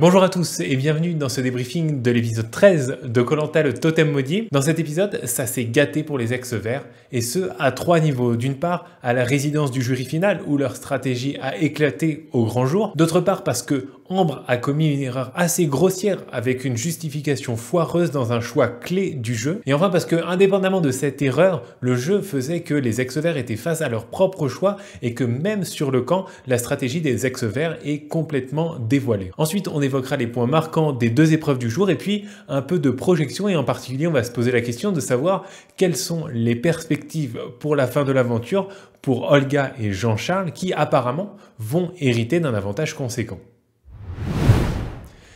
Bonjour à tous et bienvenue dans ce débriefing de l'épisode 13 de Koh-Lanta le Totem Maudit. Dans cet épisode, ça s'est gâté pour les ex-verts et ce à trois niveaux. D'une part, à la résidence du jury final où leur stratégie a éclaté au grand jour. D'autre part, parce que Ambre a commis une erreur assez grossière avec une justification foireuse dans un choix clé du jeu. Et enfin parce que, indépendamment de cette erreur, le jeu faisait que les ex-verts étaient face à leur propre choix et que même sur le camp, la stratégie des ex-verts est complètement dévoilée. Ensuite, on évoquera les points marquants des deux épreuves du jour et puis un peu de projection et en particulier, on va se poser la question de savoir quelles sont les perspectives pour la fin de l'aventure pour Olga et Jean-Charles qui apparemment vont hériter d'un avantage conséquent.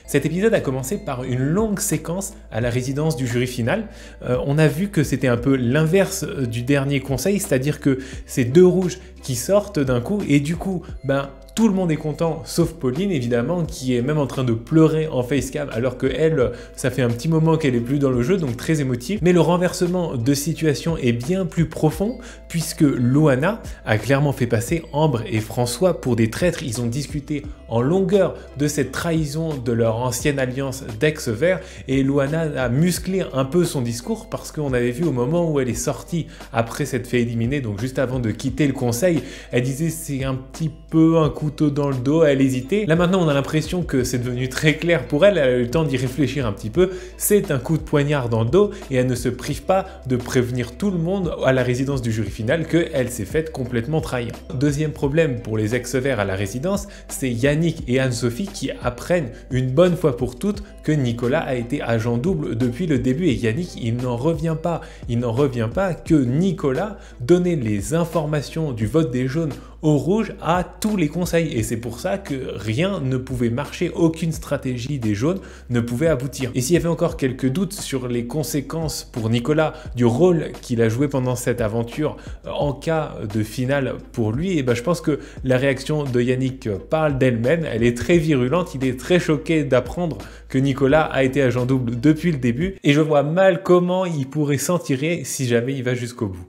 Cet épisode a commencé par une longue séquence à la résidence du jury final. On a vu que c'était un peu l'inverse du dernier conseil, c'est-à-dire que c'est deux rouges qui sortent d'un coup et du coup, tout le monde est content, sauf Pauline évidemment, qui est même en train de pleurer en facecam, alors que elle, ça fait un petit moment qu'elle est plus dans le jeu, donc très émotive. Mais le renversement de situation est bien plus profond, puisque Loana a clairement fait passer Ambre et François pour des traîtres. Ils ont discuté en longueur de cette trahison de leur ancienne alliance d'ex-verts, et Loana a musclé un peu son discours, parce qu'on avait vu au moment où elle est sortie, après s'être fait éliminer, donc juste avant de quitter le conseil, elle disait c'est un petit peu un couteau dans le dos, elle hésitait. Là maintenant on a l'impression que c'est devenu très clair pour elle, elle a eu le temps d'y réfléchir un petit peu, c'est un coup de poignard dans le dos et elle ne se prive pas de prévenir tout le monde à la résidence du jury final qu'elle s'est faite complètement trahir. Deuxième problème pour les ex-verts à la résidence, c'est Yannick et Anne-Sophie qui apprennent une bonne fois pour toutes que Nicolas a été agent double depuis le début et Yannick il n'en revient pas que Nicolas donnait les informations du vote des jaunes au rouge à tous les conseils et c'est pour ça que rien ne pouvait marcher, aucune stratégie des jaunes ne pouvait aboutir. Et s'il y avait encore quelques doutes sur les conséquences pour Nicolas du rôle qu'il a joué pendant cette aventure en cas de finale pour lui, et je pense que la réaction de Yannick parle d'elle-même, elle est très virulente, il est très choqué d'apprendre que Nicolas a été agent double depuis le début et je vois mal comment il pourrait s'en tirer si jamais il va jusqu'au bout.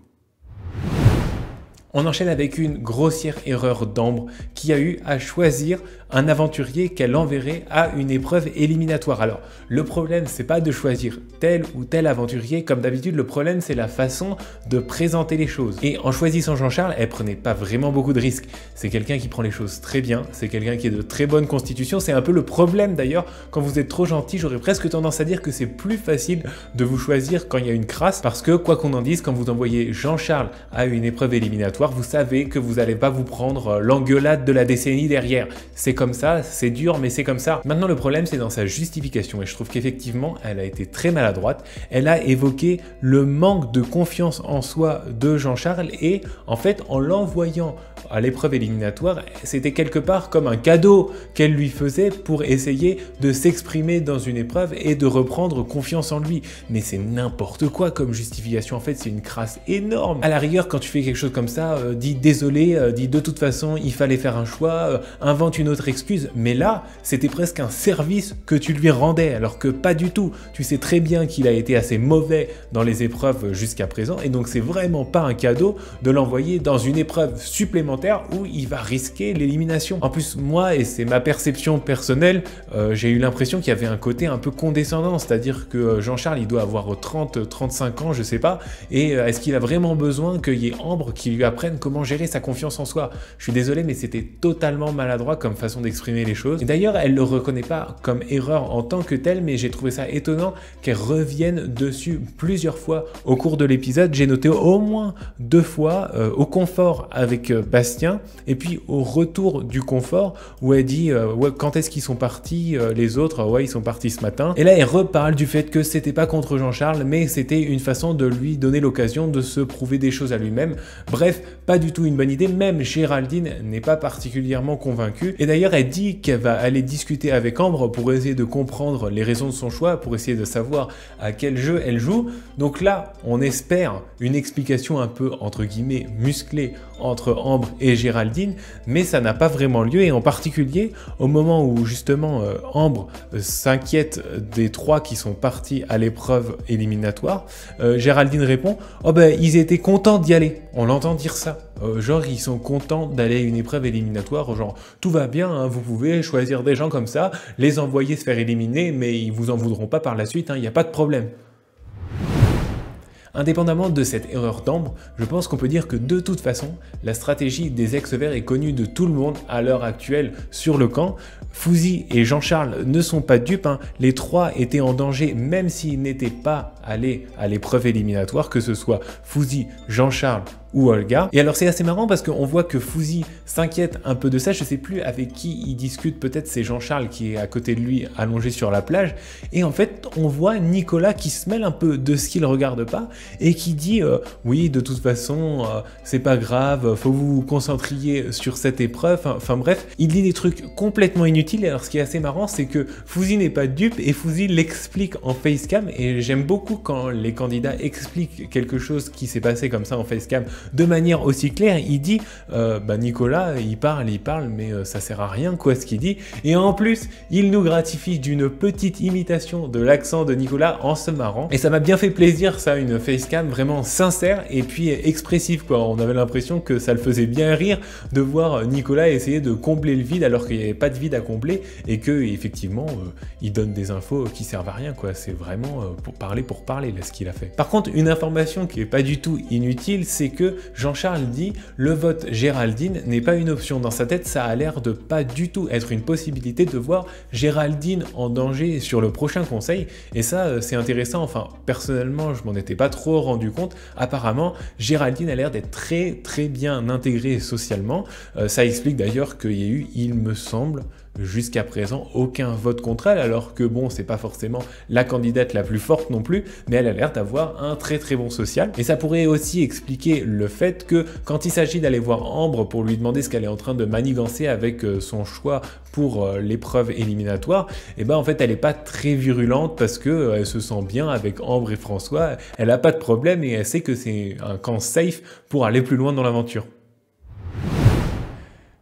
On enchaîne avec une grossière erreur d'Ambre qui a eu à choisir un aventurier qu'elle enverrait à une épreuve éliminatoire. Alors, le problème, c'est pas de choisir tel ou tel aventurier. Comme d'habitude, le problème, c'est la façon de présenter les choses. Et en choisissant Jean-Charles, elle prenait pas vraiment beaucoup de risques. C'est quelqu'un qui prend les choses très bien. C'est quelqu'un qui est de très bonne constitution. C'est un peu le problème d'ailleurs. Quand vous êtes trop gentil, j'aurais presque tendance à dire que c'est plus facile de vous choisir quand il y a une crasse. Parce que, quoi qu'on en dise, quand vous envoyez Jean-Charles à une épreuve éliminatoire, vous savez que vous n'allez pas vous prendre l'engueulade de la décennie derrière. C'est comme ça, c'est dur, mais c'est comme ça. Maintenant, le problème, c'est dans sa justification. Et je trouve qu'effectivement, elle a été très maladroite. Elle a évoqué le manque de confiance en soi de Jean-Charles. Et en fait, en l'envoyant à l'épreuve éliminatoire, c'était quelque part comme un cadeau qu'elle lui faisait pour essayer de s'exprimer dans une épreuve et de reprendre confiance en lui. Mais c'est n'importe quoi comme justification. En fait, c'est une crasse énorme. À la rigueur, quand tu fais quelque chose comme ça, dis désolé, dis de toute façon, il fallait faire un choix, invente une autre excuse. Mais là, c'était presque un service que tu lui rendais, alors que pas du tout. Tu sais très bien qu'il a été assez mauvais dans les épreuves jusqu'à présent, et donc c'est vraiment pas un cadeau de l'envoyer dans une épreuve supplémentaire où il va risquer l'élimination. En plus, moi, et c'est ma perception personnelle, j'ai eu l'impression qu'il y avait un côté un peu condescendant, c'est-à-dire que Jean-Charles, il doit avoir 30-35 ans, je sais pas, et est-ce qu'il a vraiment besoin qu'il y ait Ambre qui lui apprenne comment gérer sa confiance en soi? Je suis désolé, mais c'était totalement maladroit comme façon d'exprimer les choses. Et d'ailleurs, elle le reconnaît pas comme erreur en tant que telle, mais j'ai trouvé ça étonnant qu'elle revienne dessus plusieurs fois au cours de l'épisode. J'ai noté au moins 2 fois au confort avec Bastien, et puis au retour du confort où elle dit ouais, quand est-ce qu'ils sont partis les autres? Ouais, ils sont partis ce matin. Et là, elle reparle du fait que c'était pas contre Jean-Charles, mais c'était une façon de lui donner l'occasion de se prouver des choses à lui-même. Bref, pas du tout une bonne idée. Même Géraldine n'est pas particulièrement convaincue. Et d'ailleurs, elle dit qu'elle va aller discuter avec Ambre pour essayer de comprendre les raisons de son choix, pour essayer de savoir à quel jeu elle joue. Donc là, on espère une explication un peu, entre guillemets, musclée entre Ambre et Géraldine, mais ça n'a pas vraiment lieu, et en particulier au moment où justement Ambre s'inquiète des 3 qui sont partis à l'épreuve éliminatoire, Géraldine répond « Oh ben ils étaient contents d'y aller ». On l'entend dire ça. Genre ils sont contents d'aller à une épreuve éliminatoire, genre tout va bien, hein, vous pouvez choisir des gens comme ça, les envoyer se faire éliminer, mais ils vous en voudront pas par la suite, il n'y a pas de problème. Indépendamment de cette erreur d'Ambre, je pense qu'on peut dire que de toute façon, la stratégie des ex-verts est connue de tout le monde à l'heure actuelle sur le camp. Fouzi et Jean-Charles ne sont pas dupes, hein. Les 3 étaient en danger même s'ils n'étaient pas allés à l'épreuve éliminatoire, que ce soit Fouzi, Jean-Charles ou Olga. Et alors c'est assez marrant parce qu'on voit que Fouzi s'inquiète un peu de ça, je sais plus avec qui il discute, peut-être c'est Jean-Charles qui est à côté de lui allongé sur la plage, et en fait on voit Nicolas qui se mêle un peu de ce qu'il regarde pas et qui dit oui de toute façon c'est pas grave, faut vous concentrer sur cette épreuve, enfin bref, il dit des trucs complètement inutiles. Et alors ce qui est assez marrant c'est que Fouzi n'est pas dupe et Fouzi l'explique en facecam, et j'aime beaucoup quand les candidats expliquent quelque chose qui s'est passé comme ça en facecam de manière aussi claire. Il dit Nicolas il parle mais ça sert à rien quoi ce qu'il dit, et en plus il nous gratifie d'une petite imitation de l'accent de Nicolas en se marrant, et ça m'a bien fait plaisir ça, une facecam vraiment sincère et puis expressive quoi. On avait l'impression que ça le faisait bien rire de voir Nicolas essayer de combler le vide alors qu'il n'y avait pas de vide à combler, et que effectivement il donne des infos qui servent à rien quoi. C'est vraiment pour parler là ce qu'il a fait. Par contre une information qui est pas du tout inutile, c'est que Jean-Charles dit le vote Géraldine n'est pas une option. Dans sa tête ça a l'air de pas du tout être une possibilité de voir Géraldine en danger sur le prochain conseil, et ça c'est intéressant. Enfin personnellement je m'en étais pas trop rendu compte. Apparemment Géraldine a l'air d'être très bien intégrée socialement. Ça explique d'ailleurs qu'il y a eu, il me semble, jusqu'à présent aucun vote contre elle, alors que bon c'est pas forcément la candidate la plus forte non plus, mais elle a l'air d'avoir un très bon social. Et ça pourrait aussi expliquer le fait que quand il s'agit d'aller voir Ambre pour lui demander ce qu'elle est en train de manigancer avec son choix pour l'épreuve éliminatoire, et ben en fait elle est pas très virulente parce que elle se sent bien avec Ambre et François, elle a pas de problème et elle sait que c'est un camp safe pour aller plus loin dans l'aventure.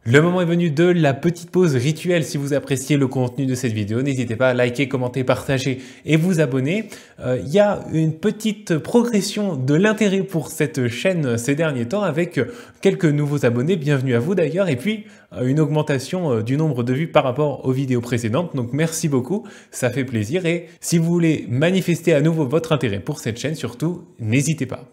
Le moment est venu de la petite pause rituelle. Si vous appréciez le contenu de cette vidéo, n'hésitez pas à liker, commenter, partager et vous abonner. Il y a une petite progression de l'intérêt pour cette chaîne ces derniers temps avec quelques nouveaux abonnés, bienvenue à vous d'ailleurs, et puis une augmentation du nombre de vues par rapport aux vidéos précédentes. Donc merci beaucoup, ça fait plaisir, et si vous voulez manifester à nouveau votre intérêt pour cette chaîne, surtout, n'hésitez pas.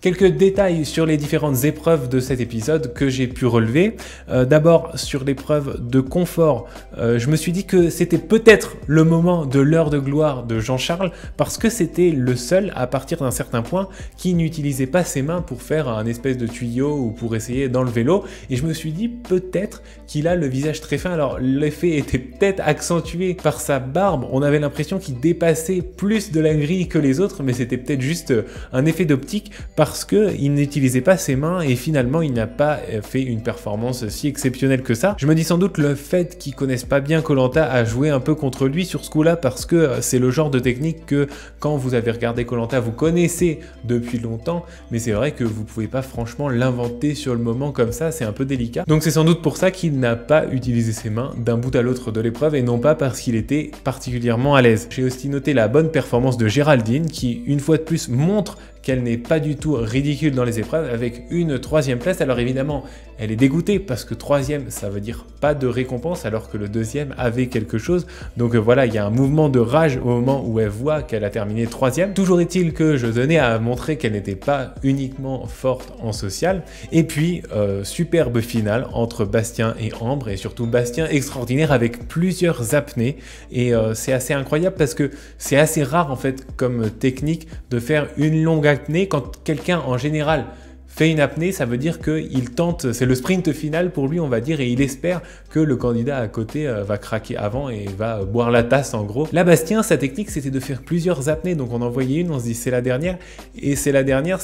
Quelques détails sur les différentes épreuves de cet épisode que j'ai pu relever. D'abord sur l'épreuve de confort, je me suis dit que c'était peut-être le moment de l'heure de gloire de Jean-Charles, parce que c'était le seul à partir d'un certain point qui n'utilisait pas ses mains pour faire un espèce de tuyau ou pour essayer d'enlever l'eau, et je me suis dit peut-être qu'il a le visage très fin. Alors l'effet était peut-être accentué par sa barbe, on avait l'impression qu'il dépassait plus de la grille que les autres, mais c'était peut-être juste un effet d'optique parce qu'il n'utilisait pas ses mains et finalement il n'a pas fait une performance si exceptionnelle que ça. Je me dis sans doute le fait qu'ils connaissent pas bien Koh-Lanta a joué un peu contre lui sur ce coup-là, parce que c'est le genre de technique que quand vous avez regardé Koh-Lanta vous connaissez depuis longtemps, mais c'est vrai que vous pouvez pas franchement l'inventer sur le moment comme ça, c'est un peu délicat. Donc c'est sans doute pour ça qu'il n'a pas utilisé ses mains d'un bout à l'autre de l'épreuve et non pas parce qu'il était particulièrement à l'aise. J'ai aussi noté la bonne performance de Géraldine qui une fois de plus montre qu'elle n'est pas du tout ridicule dans les épreuves avec une 3e place. Alors évidemment, elle est dégoûtée parce que 3e, ça veut dire pas de récompense, alors que le 2e avait quelque chose. Donc voilà, il y a un mouvement de rage au moment où elle voit qu'elle a terminé 3e. Toujours est-il que je tenais à montrer qu'elle n'était pas uniquement forte en social. Et puis, superbe finale entre Bastien et Ambre, et surtout Bastien extraordinaire avec plusieurs apnées. Et c'est assez incroyable parce que c'est assez rare en fait comme technique de faire une longue apnée. Quand quelqu'un en général fait une apnée, ça veut dire qu'il tente, c'est le sprint final pour lui on va dire, et il espère que le candidat à côté va craquer avant et va boire la tasse en gros. Là Bastien, sa technique c'était de faire plusieurs apnées, donc on en voyait une, on se dit c'est la dernière, et c'est la dernière,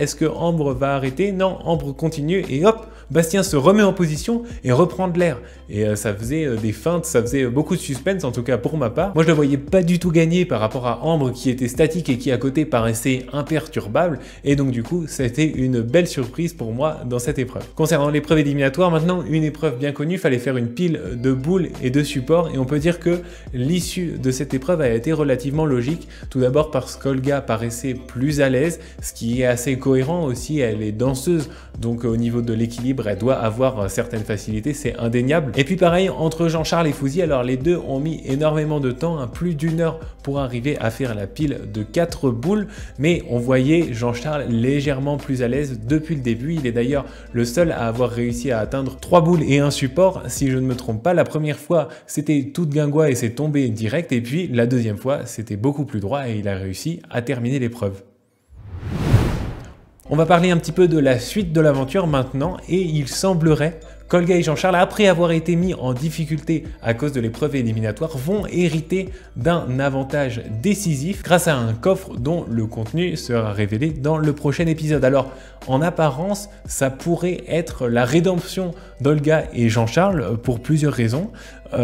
est-ce que Ambre va arrêter? Non, Ambre continue, et hop, Bastien se remet en position et reprend de l'air, et ça faisait des feintes, ça faisait beaucoup de suspense en tout cas pour ma part. Moi je le voyais pas du tout gagner par rapport à Ambre qui était statique et qui à côté paraissait imperturbable, et donc du coup c'était une une belle surprise pour moi dans cette épreuve. Concernant l'épreuve éliminatoire, maintenant une épreuve bien connue, il fallait faire une pile de boules et de supports et on peut dire que l'issue de cette épreuve a été relativement logique. Tout d'abord parce qu'Olga paraissait plus à l'aise, ce qui est assez cohérent aussi, elle est danseuse, donc au niveau de l'équilibre, elle doit avoir certaines facilités, c'est indéniable. Et puis pareil, entre Jean-Charles et Fouzi, alors les deux ont mis énormément de temps, plus d'1 heure pour arriver à faire la pile de 4 boules, mais on voyait Jean-Charles légèrement plus à l'aise depuis le début. Il est d'ailleurs le seul à avoir réussi à atteindre 3 boules et un support, si je ne me trompe pas. La première fois, c'était tout de guingois et c'est tombé direct, et puis la deuxième fois, c'était beaucoup plus droit et il a réussi à terminer l'épreuve. On va parler un petit peu de la suite de l'aventure maintenant, et il semblerait qu'Olga et Jean-Charles, après avoir été mis en difficulté à cause de l'épreuve éliminatoire, vont hériter d'un avantage décisif grâce à un coffre dont le contenu sera révélé dans le prochain épisode. Alors, en apparence, ça pourrait être la rédemption d'Olga et Jean-Charles pour plusieurs raisons.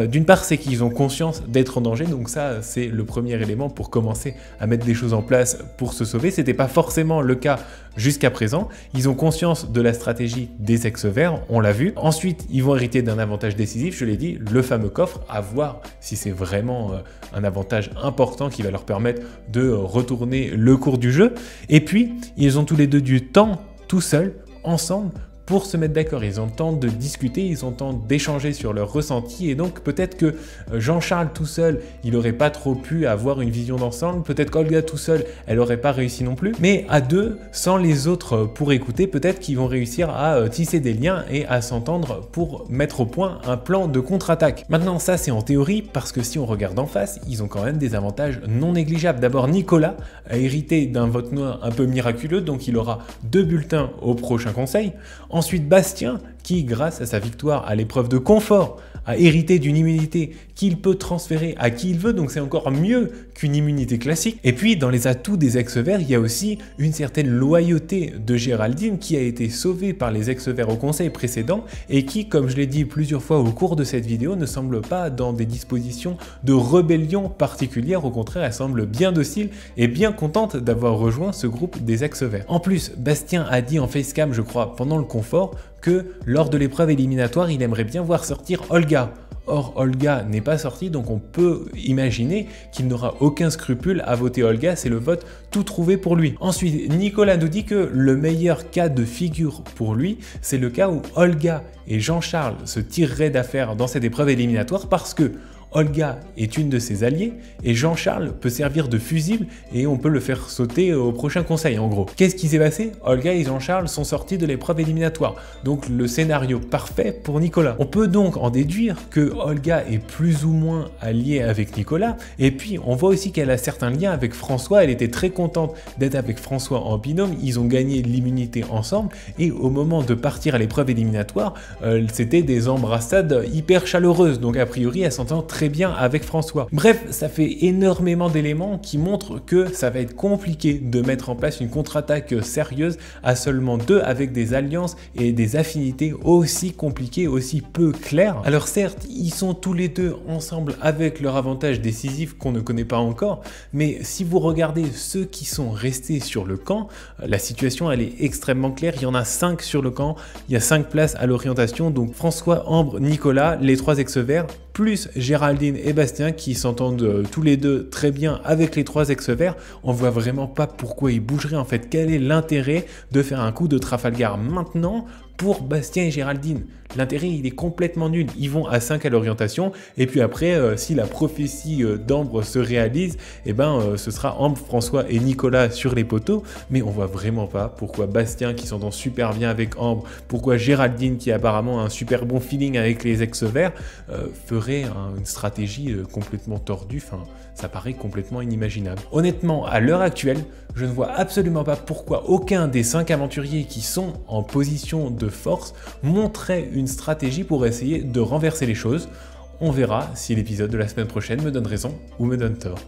D'une part, c'est qu'ils ont conscience d'être en danger, donc ça, c'est le premier élément pour commencer à mettre des choses en place pour se sauver. C'était pas forcément le cas jusqu'à présent. Ils ont conscience de la stratégie des ex-verts, on l'a vu. Ensuite, ils vont hériter d'un avantage décisif, je l'ai dit, le fameux coffre, à voir si c'est vraiment un avantage important qui va leur permettre de retourner le cours du jeu. Et puis, ils ont tous les deux du temps, tout seuls, ensemble, pour se mettre d'accord. Ils ont le temps de discuter, ils ont le temps d'échanger sur leurs ressentis, et donc peut-être que Jean-Charles tout seul, il n'aurait pas trop pu avoir une vision d'ensemble, peut-être qu'Olga tout seul, elle n'aurait pas réussi non plus, mais à deux, sans les autres pour écouter, peut-être qu'ils vont réussir à tisser des liens et à s'entendre pour mettre au point un plan de contre-attaque. Maintenant, ça c'est en théorie, parce que si on regarde en face, ils ont quand même des avantages non négligeables. D'abord, Nicolas a hérité d'un vote noir un peu miraculeux, donc il aura 2 bulletins au prochain conseil. Ensuite, Bastien, qui, grâce à sa victoire à l'épreuve de confort, a hérité d'une immunité qu'il peut transférer à qui il veut, donc c'est encore mieux qu'une immunité classique. Et puis, dans les atouts des ex-verts, il y a aussi une certaine loyauté de Géraldine qui a été sauvée par les ex-verts au conseil précédent et qui, comme je l'ai dit plusieurs fois au cours de cette vidéo, ne semble pas dans des dispositions de rébellion particulière. Au contraire, elle semble bien docile et bien contente d'avoir rejoint ce groupe des ex-verts. En plus, Bastien a dit en facecam, je crois, pendant le confort, que lors de l'épreuve éliminatoire, il aimerait bien voir sortir Olga. Or, Olga n'est pas sortie, donc on peut imaginer qu'il n'aura aucun scrupule à voter Olga, c'est le vote tout trouvé pour lui. Ensuite, Nicolas nous dit que le meilleur cas de figure pour lui, c'est le cas où Olga et Jean-Charles se tireraient d'affaire dans cette épreuve éliminatoire, parce que Olga est une de ses alliées et Jean-Charles peut servir de fusible et on peut le faire sauter au prochain conseil en gros. Qu'est-ce qui s'est passé? Olga et Jean-Charles sont sortis de l'épreuve éliminatoire, donc le scénario parfait pour Nicolas. On peut donc en déduire que Olga est plus ou moins alliée avec Nicolas, et puis on voit aussi qu'elle a certains liens avec François. Elle était très contente d'être avec François en binôme, ils ont gagné l'immunité ensemble et au moment de partir à l'épreuve éliminatoire, c'était des embrassades hyper chaleureuses, donc a priori elle s'entend très bien avec François. Bref, ça fait énormément d'éléments qui montrent que ça va être compliqué de mettre en place une contre-attaque sérieuse à seulement 2 avec des alliances et des affinités aussi compliquées, aussi peu claires. Alors certes, ils sont tous les deux ensemble avec leur avantage décisif qu'on ne connaît pas encore, mais si vous regardez ceux qui sont restés sur le camp, la situation elle est extrêmement claire. Il y en a 5 sur le camp, il y a 5 places à l'orientation, donc François, Ambre, Nicolas, les 3 ex-verts, plus Géraldine et Bastien qui s'entendent tous les deux très bien avec les 3 ex-verts. On voit vraiment pas pourquoi ils bougeraient en fait. Quel est l'intérêt de faire un coup de Trafalgar maintenant pour Bastien et Géraldine? L'intérêt il est complètement nul. Ils vont à 5 à l'orientation et puis après si la prophétie d'Ambre se réalise, et ce sera Ambre, François et Nicolas sur les poteaux, mais on voit vraiment pas pourquoi Bastien qui s'entend super bien avec Ambre, pourquoi Géraldine qui a apparemment un super bon feeling avec les ex-verts ferait une stratégie complètement tordue. Enfin, ça paraît complètement inimaginable. Honnêtement, à l'heure actuelle, je ne vois absolument pas pourquoi aucun des 5 aventuriers qui sont en position de force montrait une stratégie pour essayer de renverser les choses. On verra si l'épisode de la semaine prochaine me donne raison ou me donne tort.